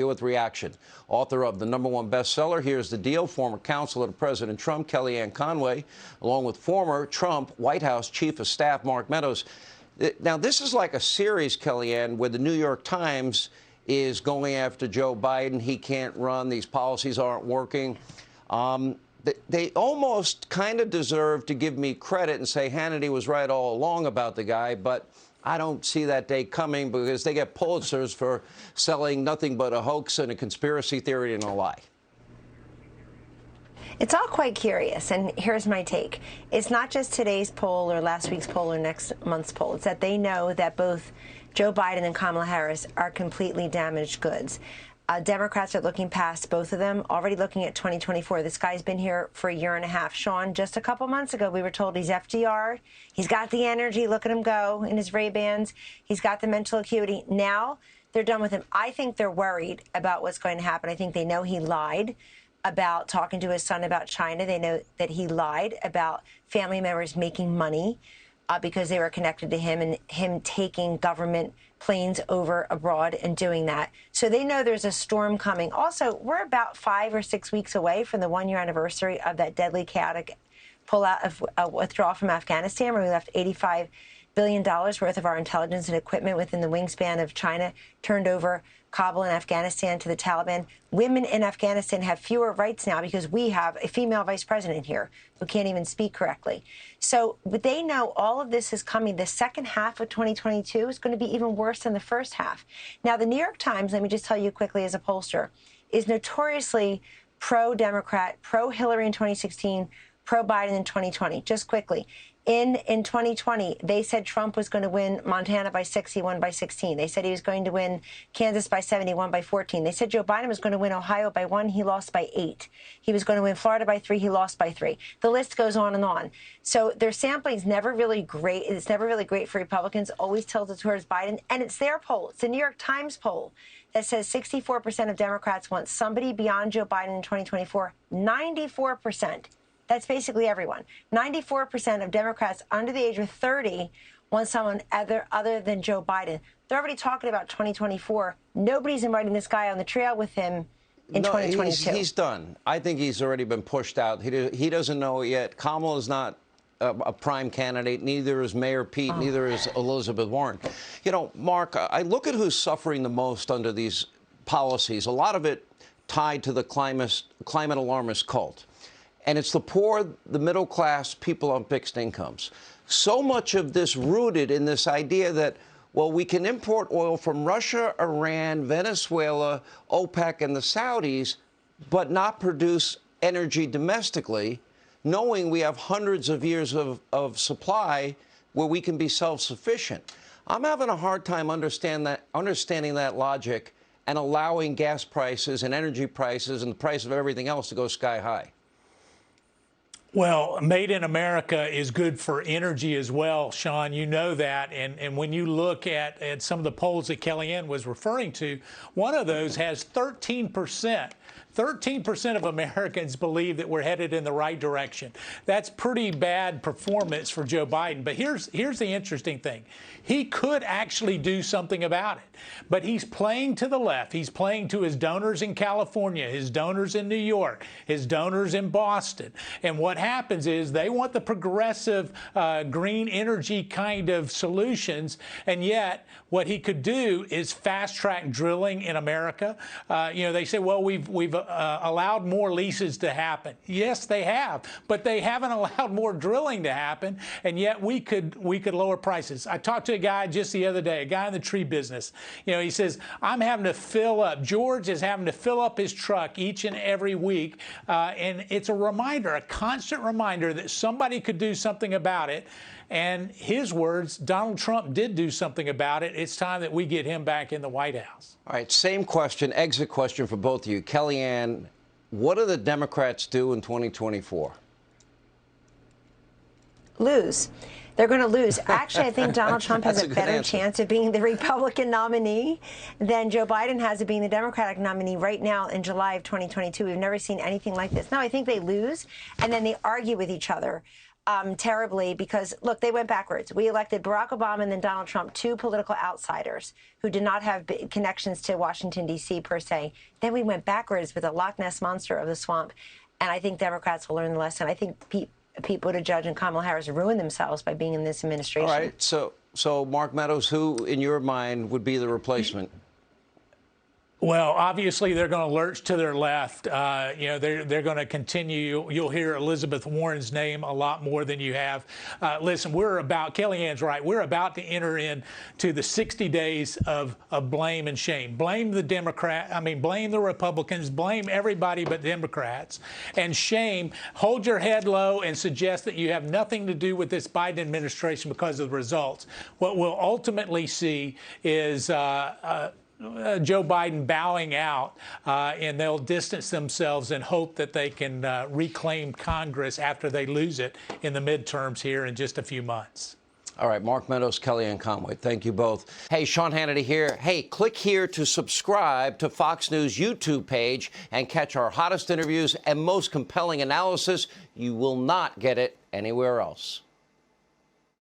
With reaction. Author of the #1 bestseller, Here's the Deal, former counselor to President Trump, Kellyanne Conway, along with former Trump White House Chief of Staff Mark Meadows. Now, this is like a series, Kellyanne, where the New York Times is going after Joe Biden. He can't run. These policies aren't working. They almost kind of deserve to give me credit and say Hannity was right all along about the guy, but I don't see that day coming because they get Pulitzers for selling nothing but a hoax and a conspiracy theory and a lie. It's all quite curious, and here's my take. It's not just today's poll or last week's poll or next month's poll. It's that they know that both Joe Biden and Kamala Harris are completely damaged goods. Democrats are looking past both of them, already looking at 2024. This guy's been here for a year and a half. Sean, just a couple months ago, we were told he's FDR. He's got the energy. Look at him go in his Ray-Bans. He's got the mental acuity. Now they're done with him. I think they're worried about what's going to happen. I think they know he lied about talking to his son about China. They know that he lied about family members making money because they were connected to him and him taking government planes over abroad and doing that. So they know there's a storm coming. Also, we're about 5 or 6 weeks away from the 1-year anniversary of that deadly, chaotic pullout of withdrawal from Afghanistan, where we left $85 billion worth of our intelligence and equipment within the wingspan of China, turned over Kabul and Afghanistan to the Taliban. Women in Afghanistan have fewer rights now because we have a female vice president here who can't even speak correctly. So but they know all of this is coming. The second half of 2022 is going to be even worse than the first half. Now, the New York Times, let me just tell you quickly as a pollster, is notoriously pro-Democrat, pro-Hillary in 2016, pro-Biden in 2020. Just quickly. In 2020, they said Trump was going to win Montana by 6, he won by 16. They said he was going to win Kansas by 7, he won by 14. They said Joe Biden was going to win Ohio by 1, he lost by 8. He was going to win Florida by 3, he lost by 3. The list goes on and on. So their sampling is never really great. It's never really great for Republicans, always tilted towards Biden. And it's their poll. It's the New York Times poll that says 64% of Democrats want somebody beyond Joe Biden in 2024, 94%. That's basically everyone. 94% of Democrats under the age of 30 want someone other than Joe Biden. They're already talking about 2024. Nobody's inviting this guy on the trail with him in 2022. He's done. I think he's already been pushed out. He doesn't know it yet. Kamala is not a prime candidate. Neither is Mayor Pete. Neither is Elizabeth Warren. You know, Mark, I look at who's suffering the most under these policies. A lot of it tied to the climate alarmist cult. And it's the poor, the middle class, people on fixed incomes. So much of this rooted in this idea that, well, we can import oil from Russia, Iran, Venezuela, OPEC, and the Saudis, but not produce energy domestically, knowing we have hundreds of years of supply where we can be self-sufficient. I'm having a hard time understanding that logic and allowing gas prices and energy prices and the price of everything else to go sky high. Well, made in America is good for energy as well, Sean. You know that. And when you look at some of the polls that Kellyanne was referring to, one of those has 13%. 13% of Americans believe that we're headed in the right direction. That's pretty bad performance for Joe Biden. But here's the interesting thing. He could actually do something about it. But he's playing to the left. He's playing to his donors in California, his donors in New York, his donors in Boston. And what happens is they want the progressive green energy kind of solutions. And yet what he could do is fast track drilling in America. You know, they say, well, we've allowed more leases to happen. Yes, they have, but they haven't allowed more drilling to happen, and yet we could lower prices. I talked to a guy just the other day, a guy in the tree business. You know, he says, I'm having to fill up. George is having to fill up his truck each and every week, and it's a reminder, a constant reminder that somebody could do something about it. And his words, Donald Trump did do something about it. It's time that we get him back in the White House. All right, same question, exit question for both of you. Kellyanne, what do the Democrats do in 2024? Lose. They're going to lose. Actually, I think Donald Trump has a better chance of being the Republican nominee than Joe Biden has of being the Democratic nominee right now in July of 2022. We've never seen anything like this. No, I think they lose, and then they argue with each other terribly because, look, they went backwards. We elected Barack Obama and then Donald Trump, two political outsiders who did not have connections to Washington, D.C. per se. Then we went backwards with a Loch Ness monster of the swamp. And I think Democrats will learn the lesson. I think Pete Buttigieg and Kamala Harris ruined themselves by being in this administration. All right. So Mark Meadows, who, in your mind, would be the replacement? Well, obviously, they're going to lurch to their left. They're going to continue. You'll hear Elizabeth Warren's name a lot more than you have. Listen, Kellyanne's right. We're about to enter into the 60 days of blame and shame. Blame the blame the Republicans, blame everybody but Democrats. And shame, hold your head low and suggest that you have nothing to do with this Biden administration because of the results. What we'll ultimately see is Joe Biden bowing out, and they'll distance themselves and hope that they can reclaim Congress after they lose it in the midterms here in just a few months. All right, Mark Meadows, Kellyanne Conway, thank you both. Hey, Sean Hannity here. Hey, click here to subscribe to Fox News YouTube page and catch our hottest interviews and most compelling analysis. You will not get it anywhere else.